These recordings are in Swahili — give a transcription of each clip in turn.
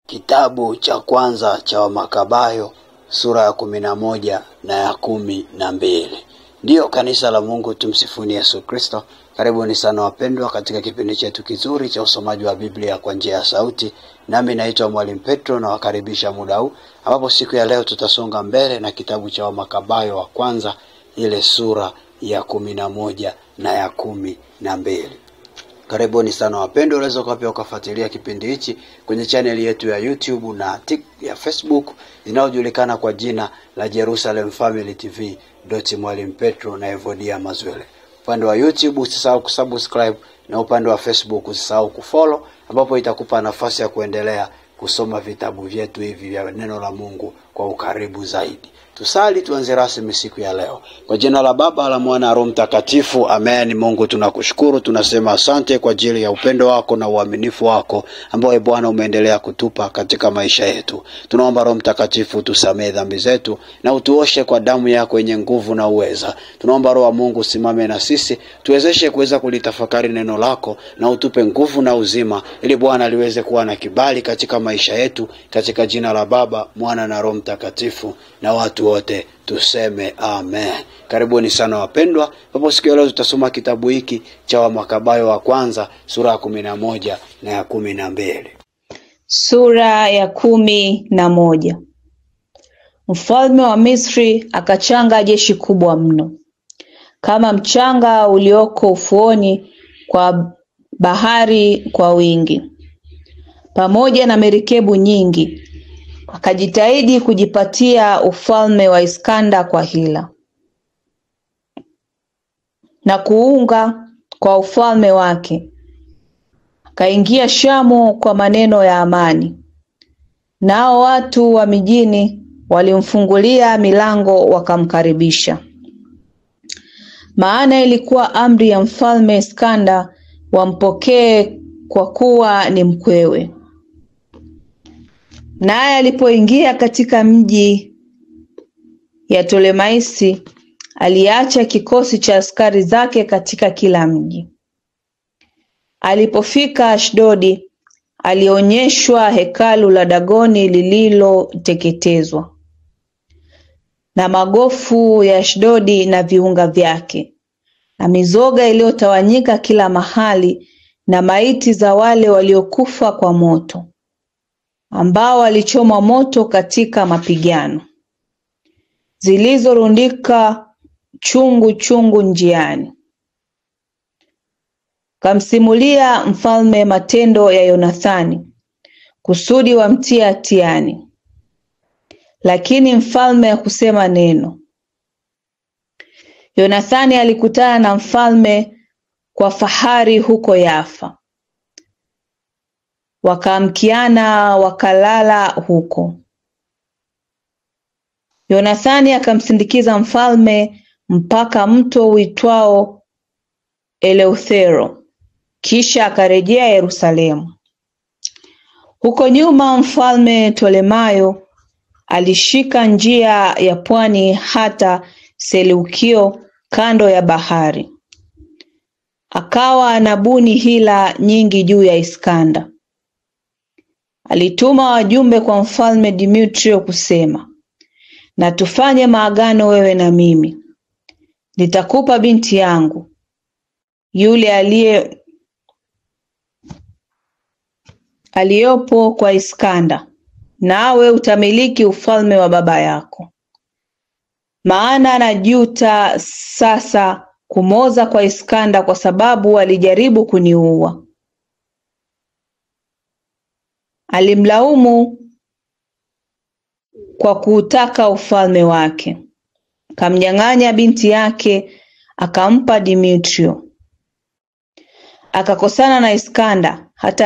Kitabu cha kwanza cha Wamakabayo sura ya 11 na ya 12. Ndiyo kanisa la Mungu, tumsifuni Yesu Kristo. Karibuni sana wapendwa katika kipindi chetu kizuri cha usomaji wa Biblia kwa njia ya sauti. Nami naitwa Mwalimu Petro na wakaribisha muda huu ambapo siku ya leo tutasonga mbele na kitabu cha Wamakabayo wa kwanza, ile sura ya 11 na ya 12. Karibuni sana wapendwa, unaweza pia ukafuatilia kipindi hichi kwenye channel yetu ya YouTube na ya Facebook inayojulikana kwa jina la Jerusalem Family TV Mwalimu Petro na Evodia Mazwele. Upande wa YouTube usisahau kusubscribe na upande wa Facebook usisahau kufollow, ambapo itakupa nafasi ya kuendelea kusoma vitabu vyetu hivi vya neno la Mungu kwa ukaribu zaidi. Tusali tuanze rasmi siku ya leo. Kwa jina la Baba, la Mwana, Roho Mtakatifu. Amen. Mungu tunakushukuru, tunasema asante kwa ajili ya upendo wako na uaminifu wako ambao Bwana umeendelea kutupa katika maisha yetu. Tunaomba Roho Mtakatifu tusamee dhambi zetu na utuoshe kwa damu yako yenye nguvu na uweza. Tunaomba Roho wa Mungu simame na sisi, tuwezeshe kuweza kulitafakari neno lako na utupe nguvu na uzima ili Bwana liweze kuwa na kibali katika maisha yetu, katika jina la Baba, Mwana na Roho Mtakatifu, na watu wote tuseme amen. Karibuni sana wapendwa, hapo siku ya leo tutasoma kitabu hiki cha Wamakabayo wa kwanza sura ya 11 na ya 12. Sura ya 11. Mfalme wa Misri akachanga jeshi kubwa mno, kama mchanga ulioko ufuoni kwa bahari kwa wingi, pamoja na merikebu nyingi. Akajitahidi kujipatia ufalme wa Iskanda kwa hila, na kuunga kwa ufalme wake. Akaingia Shamu kwa maneno ya amani, nao watu wa mijini walimfungulia milango wakamkaribisha. Maana ilikuwa amri ya mfalme Iskanda wampokee kwa kuwa ni mkwewe. Naye alipoingia katika mji ya Tolemaisi, aliacha kikosi cha askari zake katika kila mji. Alipofika Ashdodi, alionyeshwa hekalu la Dagoni lililoteketezwa, na magofu ya Ashdodi na viunga vyake, na mizoga iliyotawanyika kila mahali, na maiti za wale waliokufa kwa moto, ambao walichomwa moto katika mapigano, zilizorundika chungu chungu njiani. Kamsimulia mfalme matendo ya Yonathani, kusudi wamtia hatiani. Lakini mfalme hakusema neno. Yonathani alikutana na mfalme kwa fahari huko Yafa. Wakaamkiana wakalala huko. Yonathani akamsindikiza mfalme mpaka mto uitwao Eleuthero, kisha akarejea Yerusalemu. Huko nyuma mfalme Ptolemayo alishika njia ya pwani hata Seleukio kando ya bahari. Akawa anabuni hila nyingi juu ya Iskanda. Alituma wajumbe kwa mfalme Demetrio kusema, na tufanye maagano wewe na mimi. Nitakupa binti yangu yule aliyopo kwa Iskanda, nawe utamiliki ufalme wa baba yako. Maana najuta sasa kumoza kwa Iskanda, kwa sababu alijaribu kuniua. Alimlaumu kwa kuutaka ufalme wake. Kamnyang'anya binti yake akampa Demetrio. Akakosana na Iskanda, hata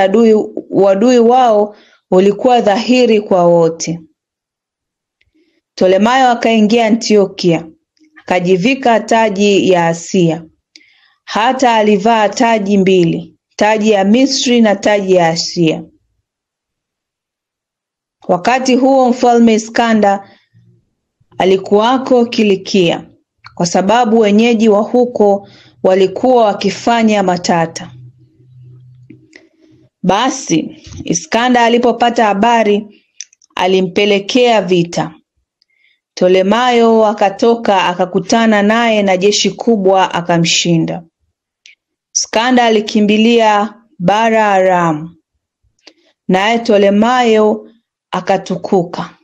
wadui wao ulikuwa dhahiri kwa wote. Ptolemayo akaingia Antiokia, akajivika taji ya Asia. Hata alivaa taji mbili, taji ya Misri na taji ya Asia. Wakati huo mfalme Iskanda alikuwako Kilikia, kwa sababu wenyeji wa huko walikuwa wakifanya matata. Basi Iskanda alipopata habari alimpelekea vita. Tolemayo akatoka akakutana naye na jeshi kubwa akamshinda. Iskanda alikimbilia bara Aram, naye Tolemayo akatukuka.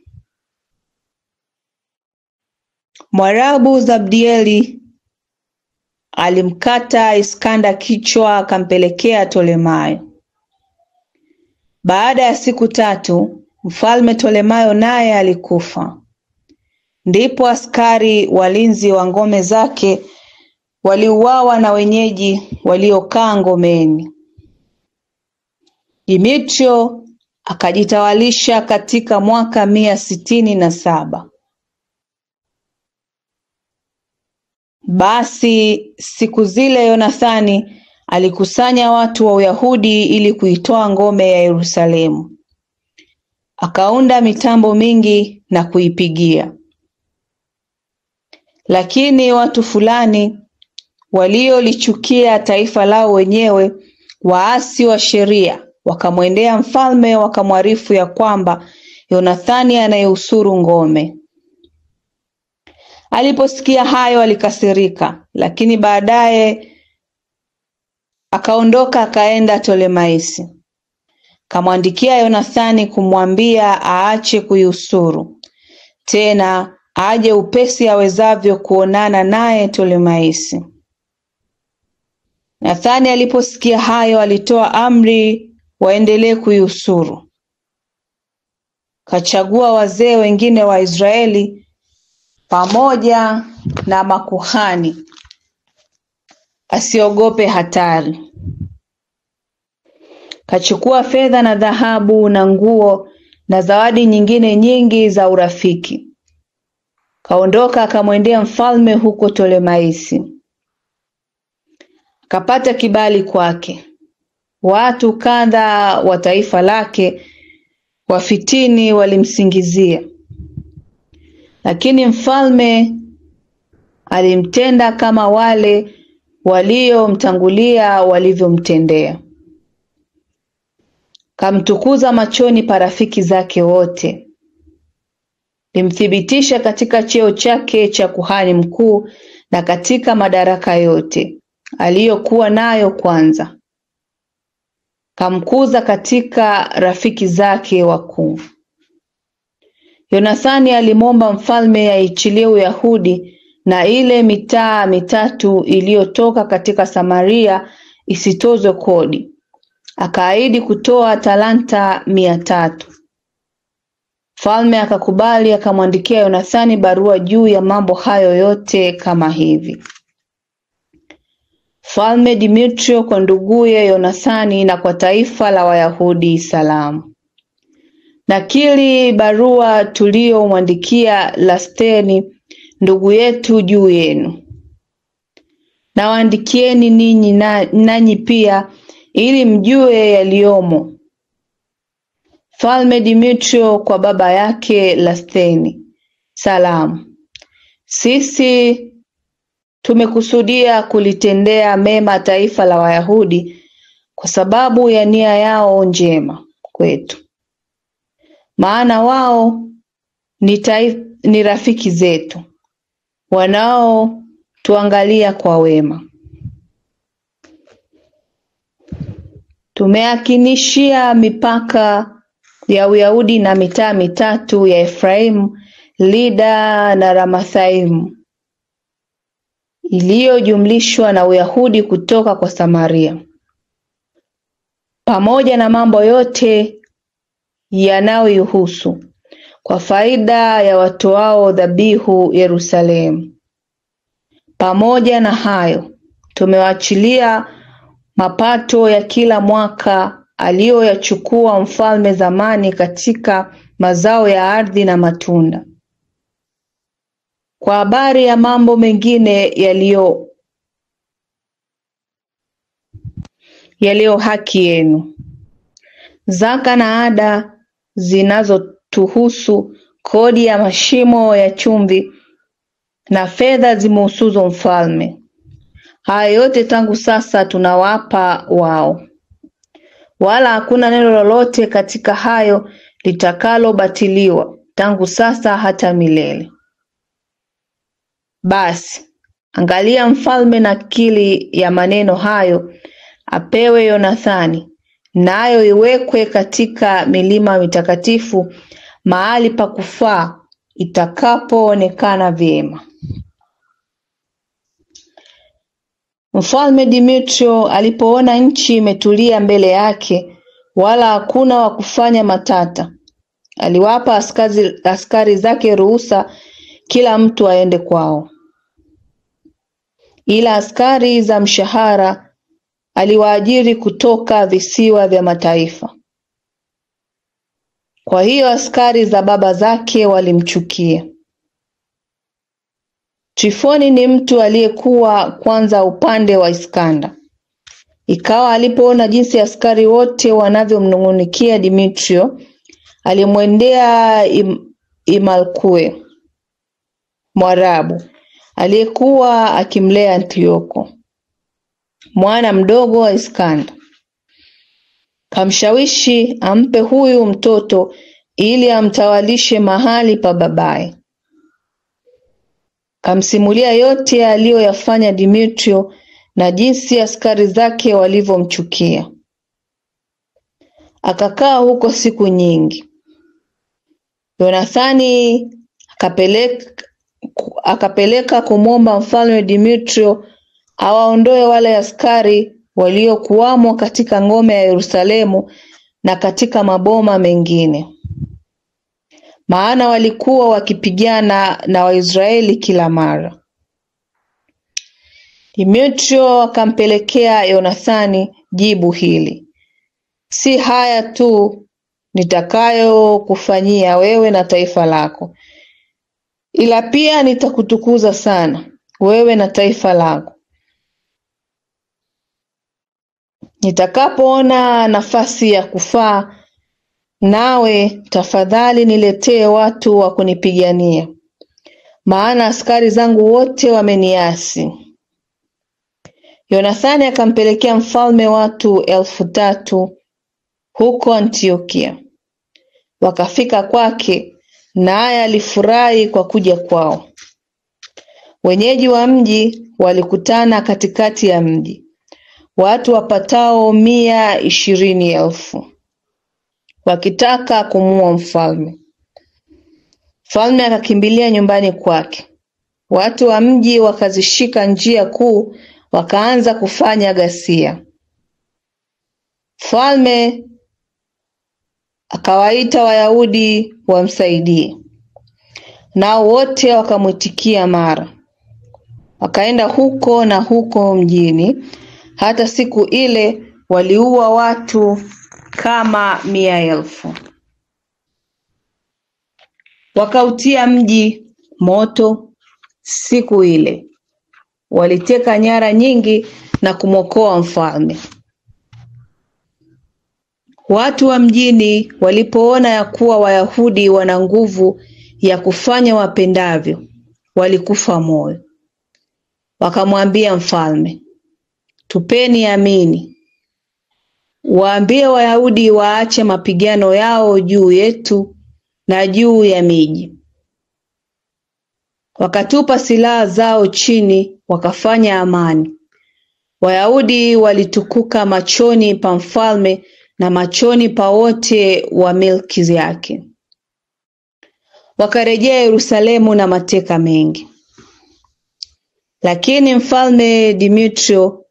Mwarabu Zabdieli alimkata Iskanda kichwa akampelekea Tolemayo. Baada ya siku 3 mfalme Tolemayo naye alikufa. Ndipo askari walinzi wa ngome zake waliuawa na wenyeji waliokaa ngomeni. Dimitrio akajitawalisha katika mwaka 167. Basi siku zile Yonathani alikusanya watu wa Uyahudi ili kuitoa ngome ya Yerusalemu. Akaunda mitambo mingi na kuipigia. Lakini watu fulani waliolichukia taifa lao wenyewe, waasi wa sheria, wakamwendea mfalme wakamwarifu ya kwamba Yonathani anayeusuru ngome. Aliposikia hayo alikasirika, lakini baadaye akaondoka akaenda Tolemaisi. Kamwandikia Yonathani kumwambia aache kuiusuru, tena aje upesi awezavyo kuonana naye Tolemaisi. Nathani aliposikia hayo alitoa amri waendelee kuiusuru. Kachagua wazee wengine wa Israeli pamoja na makuhani asiogope hatari. Kachukua fedha na dhahabu na nguo na zawadi nyingine nyingi za urafiki. Kaondoka akamwendea mfalme huko Tolemaisi. Kapata kibali kwake. Watu kadha wa taifa lake wafitini walimsingizia, lakini mfalme alimtenda kama wale waliomtangulia walivyomtendea. Kamtukuza machoni pa rafiki zake wote. Limthibitisha katika cheo chake cha kuhani mkuu na katika madaraka yote aliyokuwa nayo kwanza. Kamkuza katika rafiki zake wakuu. Yonathani alimwomba mfalme aichilie Uyahudi na ile mitaa 3 iliyotoka katika Samaria isitozwe kodi. Akaahidi kutoa talanta 300. Mfalme akakubali, akamwandikia Yonathani barua juu ya mambo hayo yote kama hivi. Mfalme Dimitrio kwa nduguye Yonathani na kwa taifa la Wayahudi salamu. Nakili barua tuliyomwandikia Lasteni ndugu yetu juu yenu. Na waandikieni ninyi nanyi pia ili mjue yaliyomo. Mfalme Dimitrio kwa baba yake Lasteni salamu. Sisi tumekusudia kulitendea mema taifa la Wayahudi kwa sababu ya nia yao njema kwetu. Maana wao ni rafiki zetu, wanao tuangalia kwa wema. Tumeakinishia mipaka ya Uyahudi na mitaa 3 ya Efraimu, Lida na Ramathaimu iliyojumlishwa na Uyahudi kutoka kwa Samaria, pamoja na mambo yote yanayoihusu kwa faida ya watoao dhabihu Yerusalemu. Pamoja na hayo, tumewaachilia mapato ya kila mwaka aliyoyachukua mfalme zamani katika mazao ya ardhi na matunda. Kwa habari ya mambo mengine yaliyo haki yenu, zaka na ada zinazotuhusu, kodi ya mashimo ya chumvi na fedha zimuhusuzo mfalme, haya yote tangu sasa tunawapa wao. wala hakuna neno lolote katika hayo litakalobatiliwa tangu sasa hata milele. Basi angalia, mfalme nakili ya maneno hayo apewe Yonathani, nayo iwekwe katika milima mitakatifu, mahali pa kufaa itakapoonekana vyema. Mfalme Demetrio alipoona nchi imetulia mbele yake, wala hakuna wa kufanya matata, aliwapa askari zake ruhusa kila mtu aende kwao. Ila askari za mshahara aliwaajiri kutoka visiwa vya mataifa. Kwa hiyo askari za baba zake walimchukia. Trifoni ni mtu aliyekuwa kwanza upande wa Iskanda. Ikawa alipoona jinsi askari wote wanavyomnung'unikia Demetrio, alimwendea Imalkue Mwarabu aliyekuwa akimlea Antioko, mwana mdogo wa Iskanda. Kamshawishi ampe huyu mtoto ili amtawalishe mahali pa babaye. Kamsimulia yote aliyoyafanya Demetrio na jinsi askari zake walivyomchukia. Akakaa huko siku nyingi. Yonathani akapeleka kumwomba mfalme Demetrio awaondoe wale askari waliokuwamo katika ngome ya Yerusalemu na katika maboma mengine, maana walikuwa wakipigana na Waisraeli kila mara. Demetrio akampelekea Yonathani jibu hili: si haya tu nitakayo kufanyia wewe na taifa lako, ila pia nitakutukuza sana wewe na taifa lako. Nitakapoona nafasi ya kufaa, nawe tafadhali niletee watu wa kunipigania, maana askari zangu wote wameniasi. Yonathani akampelekea mfalme watu 3,000 huko Antiokia. Wakafika kwake, naye alifurahi kwa kuja kwao. Wenyeji wa mji walikutana katikati ya mji, watu wapatao 120,000, wakitaka kumuua mfalme. Mfalme akakimbilia nyumbani kwake. Watu wa mji wakazishika njia kuu, wakaanza kufanya ghasia. Mfalme akawaita Wayahudi wamsaidie, nao wote wakamwitikia mara. Wakaenda huko na huko mjini, hata siku ile waliua watu kama 100,000. Wakautia mji moto siku ile. Waliteka nyara nyingi na kumwokoa mfalme. Watu wa mjini walipoona ya kuwa Wayahudi wana nguvu ya kufanya wapendavyo, walikufa moyo. Wakamwambia mfalme, tupeni amini. Waambie Wayahudi waache mapigano yao juu yetu na juu ya miji. Wakatupa silaha zao chini, wakafanya amani. Wayahudi walitukuka machoni pa mfalme na machoni pa wote wa milki yake. Wakarejea Yerusalemu na mateka mengi. Lakini mfalme Demetrio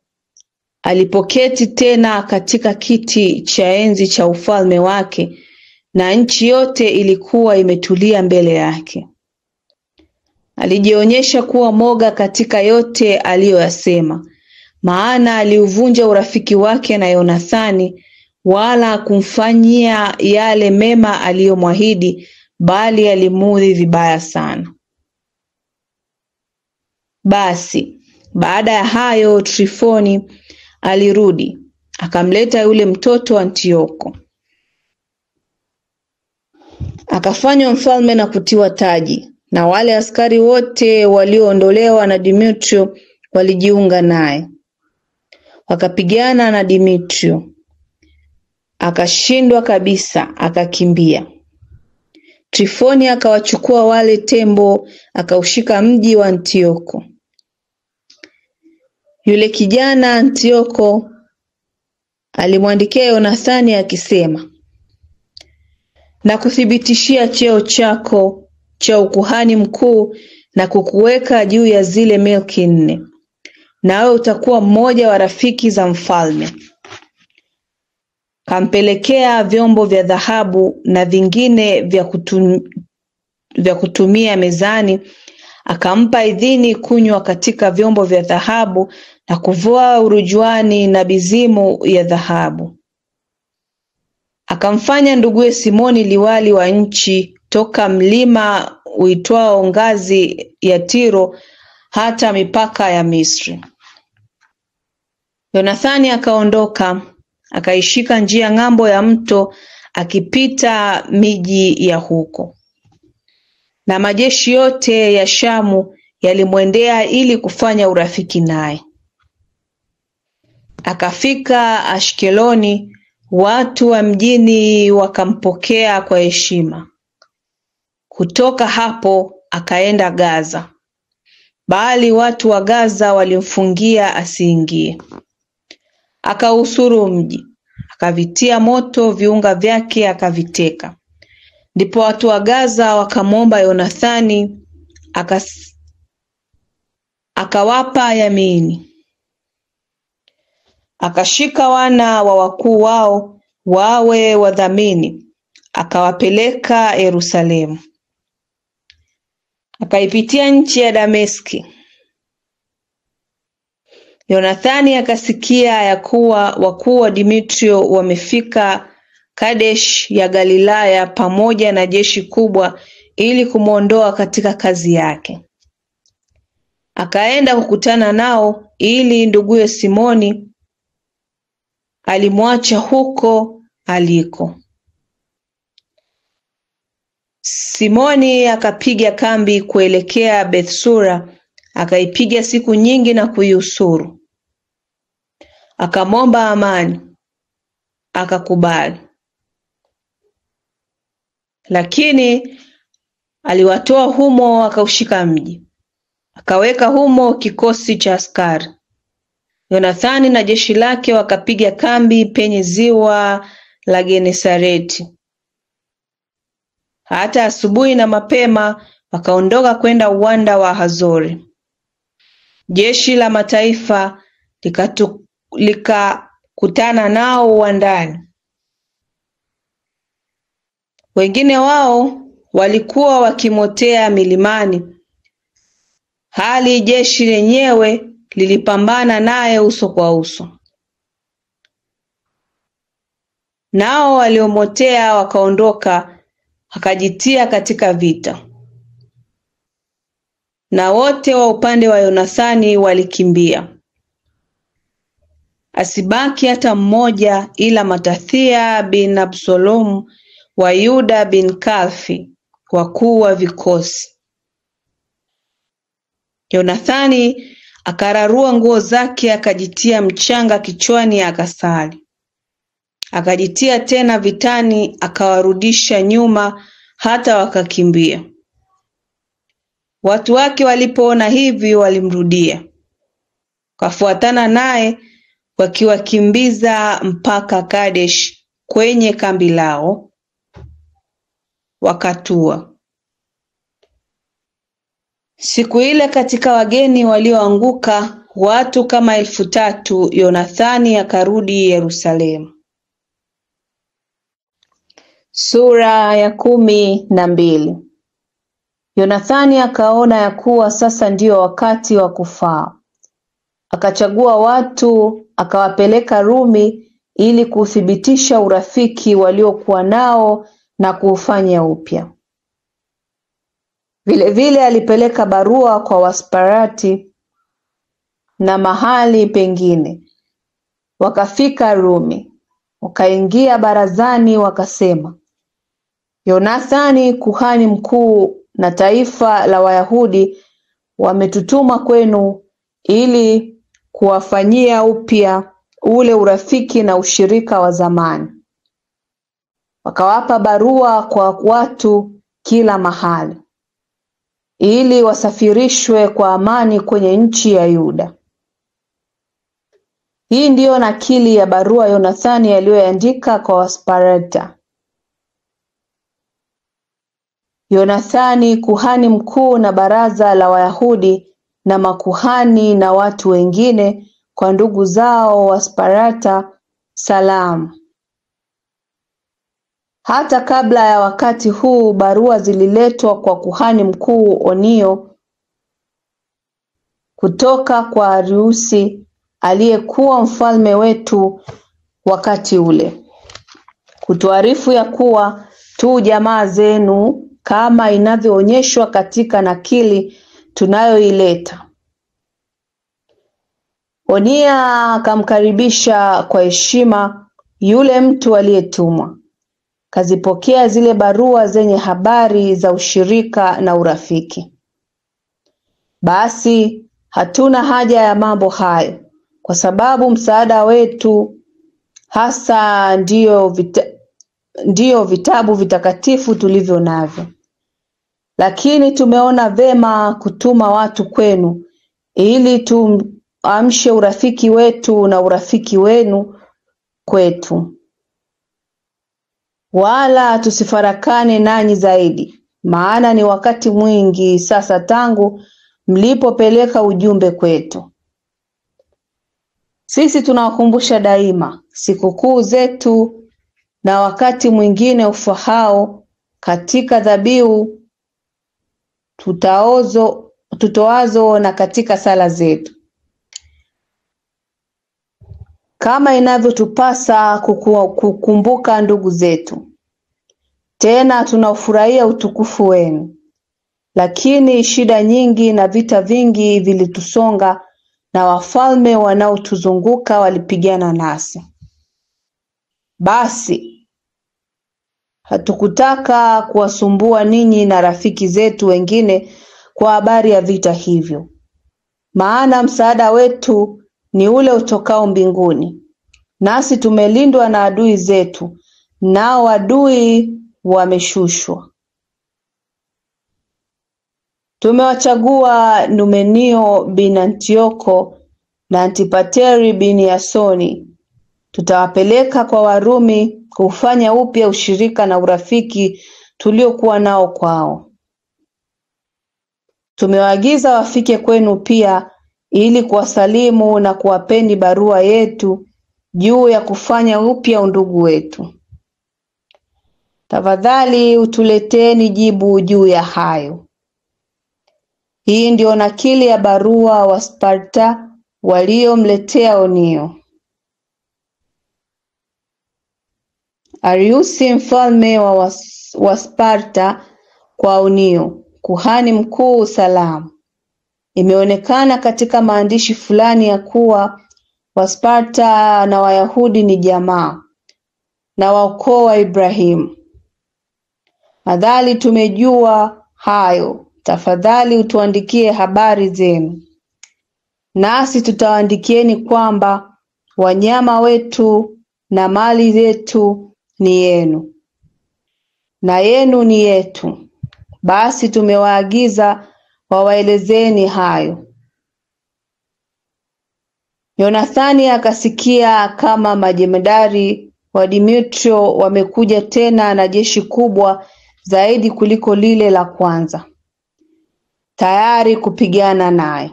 alipoketi tena katika kiti cha enzi cha ufalme wake, na nchi yote ilikuwa imetulia mbele yake. Alijionyesha kuwa moga katika yote aliyoyasema, maana aliuvunja urafiki wake na Yonathani, wala kumfanyia yale mema aliyomwahidi, bali alimuudhi vibaya sana. Basi baada ya hayo Trifoni alirudi, akamleta yule mtoto Antioko. Akafanywa mfalme na kutiwa taji, na wale askari wote walioondolewa na Demetrio walijiunga naye. Wakapigana na Demetrio. akashindwa kabisa, akakimbia. Trifoni akawachukua wale tembo, akaushika mji wa Antioko. Yule kijana Antioko alimwandikia Yonathani akisema, na kuthibitishia cheo chako cha ukuhani mkuu na kukuweka juu ya zile milki 4, nawe utakuwa mmoja wa rafiki za mfalme. Kampelekea vyombo vya dhahabu na vingine vya kutumia mezani, akampa idhini kunywa katika vyombo vya dhahabu na kuvua urujuani na bizimu ya dhahabu. Akamfanya nduguye Simoni liwali wa nchi toka mlima uitwao ngazi ya Tiro hata mipaka ya Misri. Yonathani akaondoka, akaishika njia ng'ambo ya mto, akipita miji ya huko. Na majeshi yote ya Shamu yalimwendea ili kufanya urafiki naye. Akafika Ashkeloni, watu wa mjini wakampokea kwa heshima. Kutoka hapo akaenda Gaza, bali watu wa Gaza walimfungia asiingie. Akausuru mji, akavitia moto viunga vyake, akaviteka. Ndipo watu wa Gaza wakamwomba Yonathani, akawapa yamini. Akashika wana wa wakuu wao wawe wadhamini, akawapeleka Yerusalemu. Akaipitia nchi ya Dameski. Yonathani akasikia ya kuwa wakuu wa Dimitrio wamefika Kadesh ya Galilaya pamoja na jeshi kubwa ili kumwondoa katika kazi yake. Akaenda kukutana nao, ili nduguye Simoni alimwacha huko aliko. Simoni akapiga kambi kuelekea Bethsura, akaipiga siku nyingi na kuiusuru. Akamwomba amani, akakubali. Lakini aliwatoa humo, akaushika mji, akaweka humo kikosi cha askari. Yonathani na jeshi lake wakapiga kambi penye ziwa la Genesareti. Hata asubuhi na mapema wakaondoka kwenda uwanda wa Hazori. Jeshi la mataifa likakutana nao uwandani. Wengine wao walikuwa wakimotea milimani, hali jeshi lenyewe lilipambana naye uso kwa uso. Nao waliomotea wakaondoka, wakajitia katika vita. Na wote wa upande wa Yonathani walikimbia. Asibaki hata mmoja, ila Matathia bin Absalomu wa Yuda bin Kalfi, wakuu wa vikosi. Yonathani akararua nguo zake, akajitia mchanga kichwani, akasali. Akajitia tena vitani, akawarudisha nyuma hata wakakimbia. Watu wake walipoona hivi walimrudia, kafuatana naye wakiwakimbiza mpaka Kadesh kwenye kambi lao, wakatua. Siku ile katika wageni walioanguka watu kama 3,000, Yonathani akarudi Yerusalemu. Sura ya 12. Yonathani akaona ya kuwa sasa ndio wakati wa kufaa. Akachagua watu, akawapeleka Rumi ili kuthibitisha urafiki waliokuwa nao na kuufanya upya. Vile vile alipeleka barua kwa Wasparati na mahali pengine. Wakafika Rumi, wakaingia barazani, wakasema, Yonathani kuhani mkuu na taifa la Wayahudi wametutuma kwenu ili kuwafanyia upya ule urafiki na ushirika wa zamani. wakawapa barua kwa watu kila mahali, ili wasafirishwe kwa amani kwenye nchi ya Yuda. Hii ndiyo nakili ya barua Yonathani aliyoandika kwa Wasparta. Yonathani, kuhani mkuu na baraza la Wayahudi na makuhani na watu wengine, kwa ndugu zao Wasparta, salamu. Hata kabla ya wakati huu, barua zililetwa kwa kuhani mkuu Onio kutoka kwa Ariusi aliyekuwa mfalme wetu wakati ule, kutuarifu ya kuwa tu jamaa zenu kama inavyoonyeshwa katika nakili tunayoileta. Onia akamkaribisha kwa heshima yule mtu aliyetumwa. Kazipokea zile barua zenye habari za ushirika na urafiki. Basi hatuna haja ya mambo hayo, kwa sababu msaada wetu hasa ndiyo vitabu vitakatifu tulivyo navyo. Lakini tumeona vema kutuma watu kwenu, ili tuamshe urafiki wetu na urafiki wenu kwetu, wala tusifarakane nanyi zaidi, maana ni wakati mwingi sasa tangu mlipopeleka ujumbe kwetu. Sisi tunawakumbusha daima sikukuu zetu na wakati mwingine ufahao katika dhabihu tutoazo na katika sala zetu, kama inavyotupasa kukumbuka ndugu zetu. Tena tunaufurahia utukufu wenu. Lakini shida nyingi na vita vingi vilitusonga, na wafalme wanaotuzunguka walipigana nasi. Basi hatukutaka kuwasumbua ninyi na rafiki zetu wengine kwa habari ya vita hivyo, maana msaada wetu ni ule utokao mbinguni, nasi tumelindwa na adui zetu, nao adui wameshushwa. Tumewachagua Numenio bin Antioko na Antipateri bin Yasoni. Tutawapeleka kwa Warumi kufanya upya ushirika na urafiki tuliokuwa nao kwao. Tumewaagiza wafike kwenu pia, ili kuwasalimu na kuwapeni barua yetu juu ya kufanya upya undugu wetu. Tafadhali utuleteni jibu juu ya hayo. Hii ndio nakili ya barua wa Sparta waliomletea Onio. Ariusi mfalme wa Sparta kwa Onio, kuhani mkuu, salamu. Imeonekana katika maandishi fulani ya kuwa Wasparta na Wayahudi ni jamaa na wa ukoo wa Ibrahimu. Madhali tumejua hayo, tafadhali utuandikie habari zenu, nasi tutawaandikieni kwamba wanyama wetu na mali zetu ni yenu, na yenu ni yetu. Basi tumewaagiza wawaelezeni hayo. Yonathani akasikia kama majemadari wa Dimitrio wamekuja tena na jeshi kubwa zaidi kuliko lile la kwanza, tayari kupigana naye.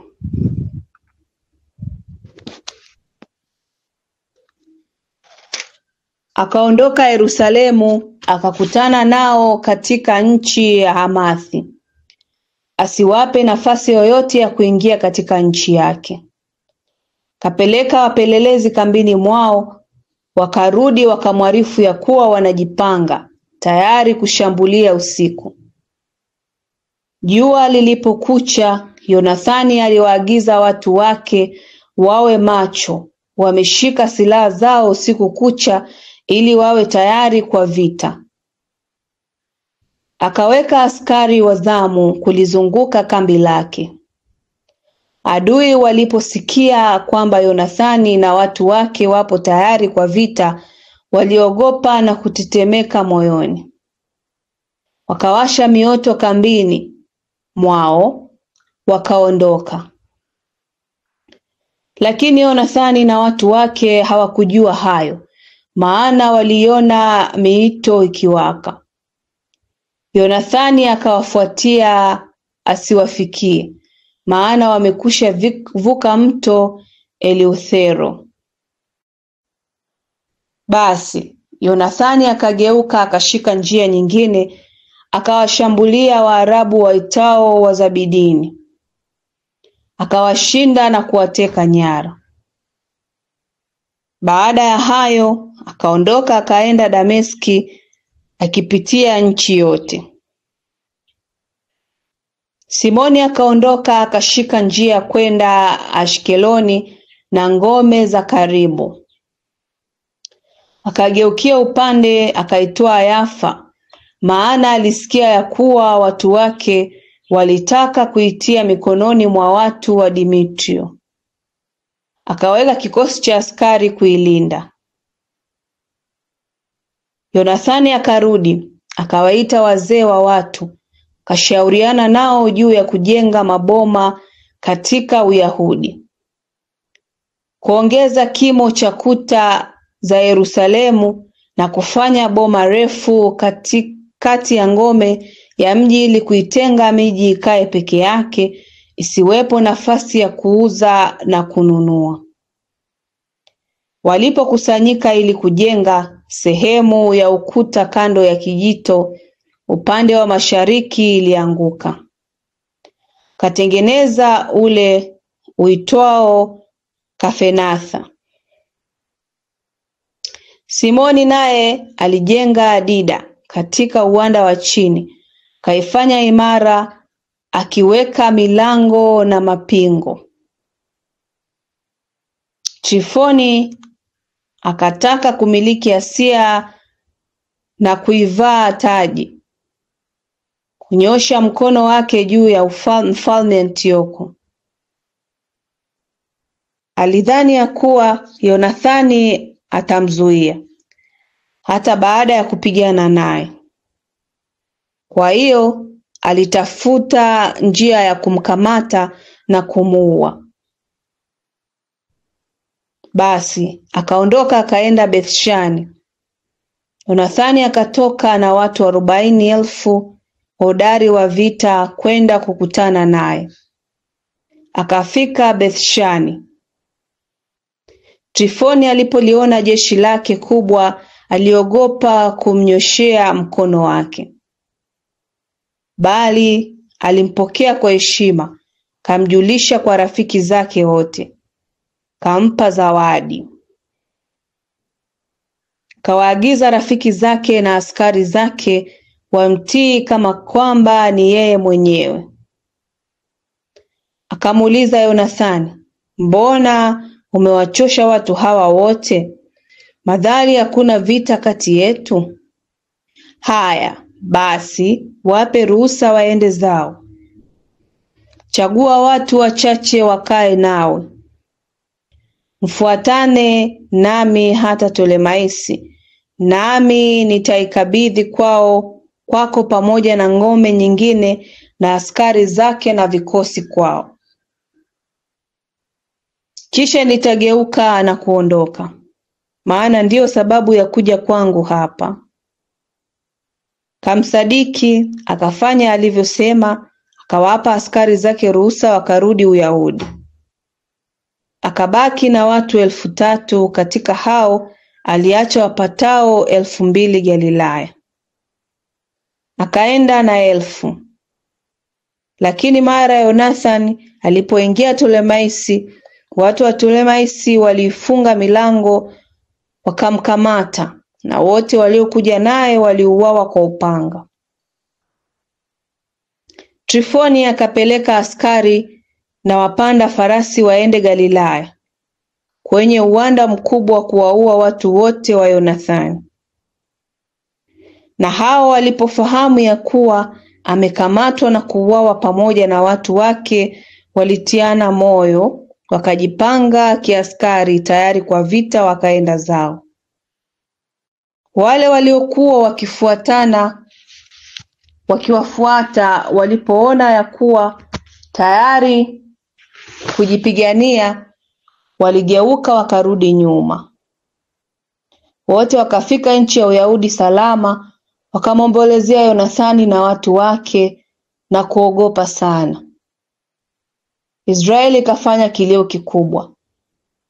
Akaondoka Yerusalemu, akakutana nao katika nchi ya Hamathi, asiwape nafasi yoyote ya kuingia katika nchi yake. Kapeleka wapelelezi kambini mwao, wakarudi wakamwarifu ya kuwa wanajipanga tayari kushambulia usiku. Jua lilipokucha, Yonathani aliwaagiza watu wake wawe macho, wameshika silaha zao usiku kucha, ili wawe tayari kwa vita. Akaweka askari wa zamu kulizunguka kambi lake. Adui waliposikia kwamba Yonathani na watu wake wapo tayari kwa vita, waliogopa na kutetemeka moyoni. Wakawasha mioto kambini mwao, wakaondoka. Lakini Yonathani na watu wake hawakujua hayo, maana waliona miito ikiwaka. Yonathani akawafuatia asiwafikie, maana wamekwisha vuka mto Eleuthero. Basi Yonathani akageuka akashika njia nyingine, akawashambulia Waarabu waitao Wazabidini, akawashinda na kuwateka nyara. Baada ya hayo akaondoka akaenda Dameski, akipitia nchi yote. Simoni akaondoka akashika njia kwenda Ashkeloni na ngome za karibu. Akageukia upande akaitwaa Yafa, maana alisikia ya kuwa watu wake walitaka kuitia mikononi mwa watu wa Dimitrio. Akaweka kikosi cha askari kuilinda. Yonathani akarudi, akawaita wazee wa watu, kashauriana nao juu ya kujenga maboma katika Uyahudi, kuongeza kimo cha kuta za Yerusalemu na kufanya boma refu katikati ya ngome ya mji ili kuitenga miji ikae peke yake, isiwepo nafasi ya kuuza na kununua. Walipokusanyika ili kujenga, sehemu ya ukuta kando ya kijito upande wa mashariki ilianguka. Katengeneza ule uitwao Kafenatha. Simoni naye alijenga Dida katika uwanda wa chini, kaifanya imara, akiweka milango na mapingo. Trifoni akataka kumiliki Asia na kuivaa taji, kunyosha mkono wake juu ya mfalme Antioko. Alidhani ya kuwa Yonathani atamzuia hata baada ya kupigana naye. Kwa hiyo alitafuta njia ya kumkamata na kumuua. Basi akaondoka akaenda Bethshani. Yonathani akatoka na watu 40,000 hodari wa vita kwenda kukutana naye. Akafika Bethshani. Trifoni alipoliona jeshi lake kubwa, aliogopa kumnyoshea mkono wake, bali alimpokea kwa heshima, kamjulisha kwa rafiki zake wote, kampa zawadi. Kawaagiza rafiki zake na askari zake wamtii kama kwamba ni yeye mwenyewe. Akamuuliza Yonathani, mbona umewachosha watu hawa wote, madhali hakuna vita kati yetu? Haya basi, wape ruhusa waende zao. Chagua watu wachache wakae nawe. Mfuatane nami hata Tolemaisi, nami nitaikabidhi kwako pamoja na ngome nyingine na askari zake na vikosi kwao. Kisha nitageuka na kuondoka, maana ndiyo sababu ya kuja kwangu hapa. Kamsadiki, akafanya alivyosema, akawapa askari zake ruhusa wakarudi Uyahudi. Akabaki na watu 3,000, katika hao aliacha wapatao 2,000 Galilaya. Akaenda na 1,000. Lakini mara Yonathani alipoingia Tolemaisi, watu wa Tolemaisi walifunga milango wakamkamata, na wote waliokuja naye waliuawa kwa upanga. Trifoni akapeleka askari na wapanda farasi waende Galilaya, kwenye uwanda mkubwa kuwaua watu wote wa Yonathani. Na hao walipofahamu ya kuwa amekamatwa na kuuawa pamoja na watu wake, walitiana moyo, wakajipanga kiaskari tayari kwa vita, wakaenda zao. Wale waliokuwa wakiwafuata walipoona ya kuwa tayari kujipigania, waligeuka wakarudi nyuma. Wote wakafika nchi ya Uyahudi salama, wakamwombolezea Yonathani na watu wake na kuogopa sana. Israeli ikafanya kilio kikubwa.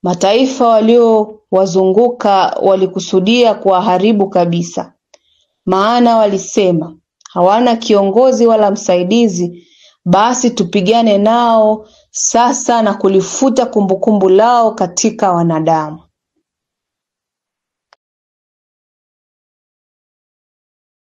Mataifa waliowazunguka walikusudia kuwaharibu kabisa, maana walisema, hawana kiongozi wala msaidizi, basi tupigane nao sasa na kulifuta kumbukumbu lao katika wanadamu.